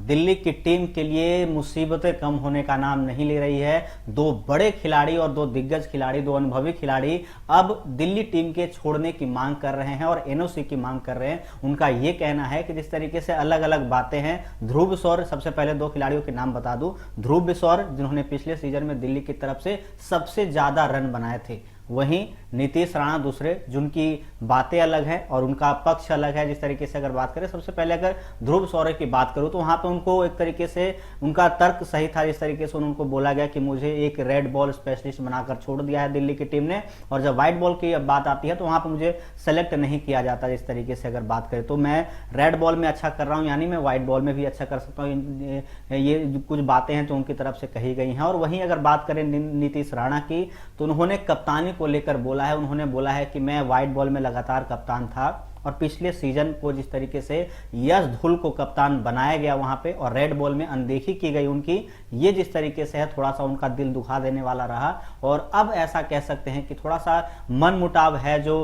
दिल्ली की टीम के लिए मुसीबतें कम होने का नाम नहीं ले रही है। दो बड़े खिलाड़ी और दो दिग्गज खिलाड़ी, दो अनुभवी खिलाड़ी अब दिल्ली टीम के छोड़ने की मांग कर रहे हैं और एनओसी की मांग कर रहे हैं। उनका यह कहना है कि जिस तरीके से अलग अलग बातें हैं, ध्रुव बिशोर, सबसे पहले दो खिलाड़ियों के नाम बता दूं, ध्रुव बिशोर जिन्होंने पिछले सीजन में दिल्ली की तरफ से सबसे ज्यादा रन बनाए थे, वहीं नीतीश राणा दूसरे, जिनकी बातें अलग हैं और उनका पक्ष अलग है। जिस तरीके से अगर बात करें, सबसे पहले अगर ध्रुव शौर्य की बात करूं तो वहां पे उनको एक तरीके से उनका तर्क सही था। जिस तरीके से उनको बोला गया कि मुझे एक रेड बॉल स्पेशलिस्ट बनाकर छोड़ दिया है दिल्ली की टीम ने, और जब व्हाइट बॉल की बात आती है तो वहां पर मुझे सेलेक्ट नहीं किया जाता। जिस तरीके से अगर बात करें तो मैं रेड बॉल में अच्छा कर रहा हूं, यानी मैं व्हाइट बॉल में भी अच्छा कर सकता हूं। ये कुछ बातें हैं जो उनकी तरफ से कही गई हैं। और वहीं अगर बात करें नीतीश राणा की, तो उन्होंने कप्तानी को लेकर बोला है। उन्होंने बोला है कि मैं व्हाइट बॉल में लगातार कप्तान था और पिछले सीजन को जिस तरीके से यश धुल को कप्तान बनाया गया वहां पे और रेड बॉल में अनदेखी की गई उनकी, ये जिस तरीके से है थोड़ा सा उनका दिल दुखा देने वाला रहा। और अब ऐसा कह सकते हैं कि थोड़ा सा मनमुटाव है जो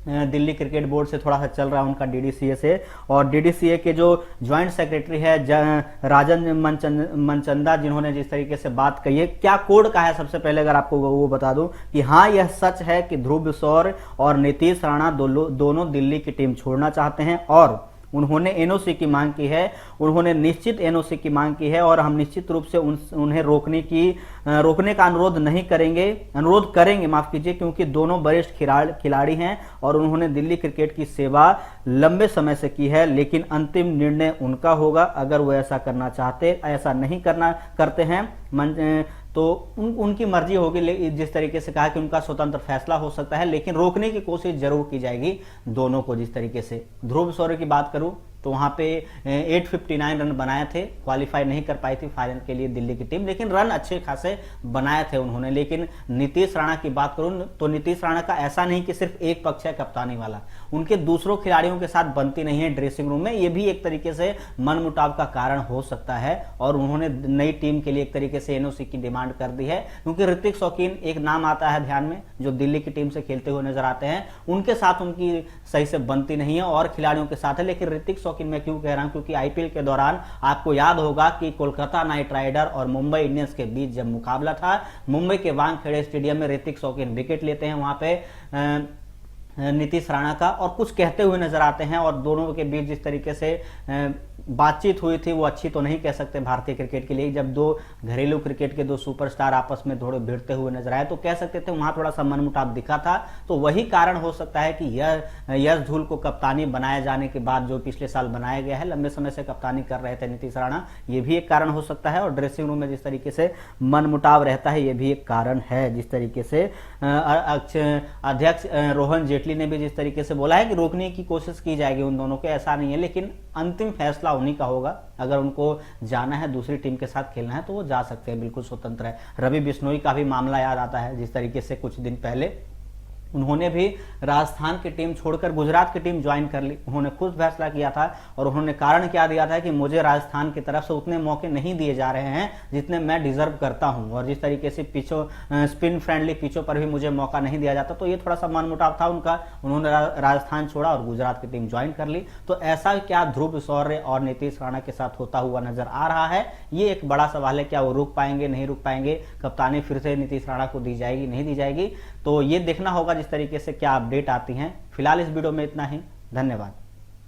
दिल्ली क्रिकेट बोर्ड से थोड़ा सा चल रहा है उनका डीडीसीए से। और डीडीसीए के जो ज्वाइंट सेक्रेटरी है राजन मनचंदा, जिन्होंने जिस तरीके से बात कही है, क्या कोड का है, सबसे पहले अगर आपको वो बता दूं कि हाँ, यह सच है कि ध्रुव बिशोर और नीतीश राणा दोनों दिल्ली की टीम छोड़ना चाहते हैं और उन्होंने एनओसी की मांग की है। उन्होंने निश्चित एनओसी की मांग की है और हम निश्चित रूप से उन्हें रोकने का अनुरोध करेंगे माफ कीजिए, क्योंकि दोनों वरिष्ठ खिलाड़ी हैं और उन्होंने दिल्ली क्रिकेट की सेवा लंबे समय से की है। लेकिन अंतिम निर्णय उनका होगा। अगर वो ऐसा करना चाहते, ऐसा नहीं करते हैं तो उनकी मर्जी होगी। जिस तरीके से कहा कि उनका स्वतंत्र फैसला हो सकता है, लेकिन रोकने की कोशिश जरूर की जाएगी दोनों को। जिस तरीके से ध्रुव शौर्य की बात करूं तो वहां पे 859 रन बनाए थे, क्वालिफाई नहीं कर पाई थी फाइनल के लिए दिल्ली की टीम, लेकिन रन अच्छे खासे बनाए थे उन्होंने। लेकिन नीतीश राणा की बात करूं तो नीतीश राणा का ऐसा नहीं कि सिर्फ एक पक्ष है कप्तानी वाला, उनके दूसरों खिलाड़ियों के साथ बनती नहीं है ड्रेसिंग रूम में। यह भी एक तरीके से मनमुटाव का कारण हो सकता है और उन्होंने नई टीम के लिए एक तरीके से एनओसी की डिमांड कर दी है, क्योंकि ऋतिक शौकीन एक नाम आता है ध्यान में, जो दिल्ली की टीम से खेलते हुए नजर आते हैं, उनके साथ उनकी सही से बनती नहीं है और खिलाड़ियों के साथ है। लेकिन ऋतिक शौकीन मैं क्यों कह रहा हूं, क्योंकि आईपीएल के दौरान आपको याद होगा कि कोलकाता नाइट राइडर और मुंबई इंडियंस के बीच जब मुकाबला था, मुंबई के वानखेड़े स्टेडियम में ऋतिक शौकीन विकेट लेते हैं वहां पे नीतीश राणा का और कुछ कहते हुए नजर आते हैं और दोनों के बीच जिस तरीके से बातचीत हुई थी वो अच्छी तो नहीं कह सकते भारतीय क्रिकेट के लिए। जब दो घरेलू क्रिकेट के दो सुपरस्टार आपस में थोड़े भिड़ते हुए नजर आए तो कह सकते थे वहां थोड़ा सा मनमुटाव दिखा था। तो वही कारण हो सकता है कि यश धुल को कप्तानी बनाए जाने के बाद, जो पिछले साल बनाया गया है, लंबे समय से कप्तानी कर रहे थे नीतीश राणा, ये भी एक कारण हो सकता है। और ड्रेसिंग रूम में जिस तरीके से मनमुटाव रहता है, ये भी एक कारण है। जिस तरीके से अध्यक्ष रोहन जेटली ने भी जिस तरीके से बोला है कि रोकने की कोशिश की जाएगी उन दोनों को, ऐसा नहीं है, लेकिन अंतिम फैसला उन्हीं का होगा। अगर उनको जाना है, दूसरी टीम के साथ खेलना है, तो वो जा सकते हैं, बिल्कुल स्वतंत्र है। रवि बिश्नोई का भी मामला याद आता है, जिस तरीके से कुछ दिन पहले उन्होंने भी राजस्थान की टीम छोड़कर गुजरात की टीम ज्वाइन कर ली। उन्होंने खुद फैसला किया था और उन्होंने कारण क्या दिया था कि मुझे राजस्थान की तरफ से उतने मौके नहीं दिए जा रहे हैं जितने मैं डिजर्व करता हूं, और जिस तरीके से स्पिन फ्रेंडली पिचों पर भी मुझे मौका नहीं दिया जाता, तो ये थोड़ा सा मनमुटाव था उनका। उन्होंने राजस्थान छोड़ा और गुजरात की टीम ज्वाइन कर ली। तो ऐसा क्या ध्रुव शौर्य और नीतीश राणा के साथ होता हुआ नजर आ रहा है, ये एक बड़ा सवाल है। क्या वो रुक पाएंगे, नहीं रुक पाएंगे, कप्तानी फिर से नीतीश राणा को दी जाएगी, नहीं दी जाएगी, तो ये देखना होगा जिस तरीके से क्या अपडेट आती हैं। फिलहाल इस वीडियो में इतना ही, धन्यवाद।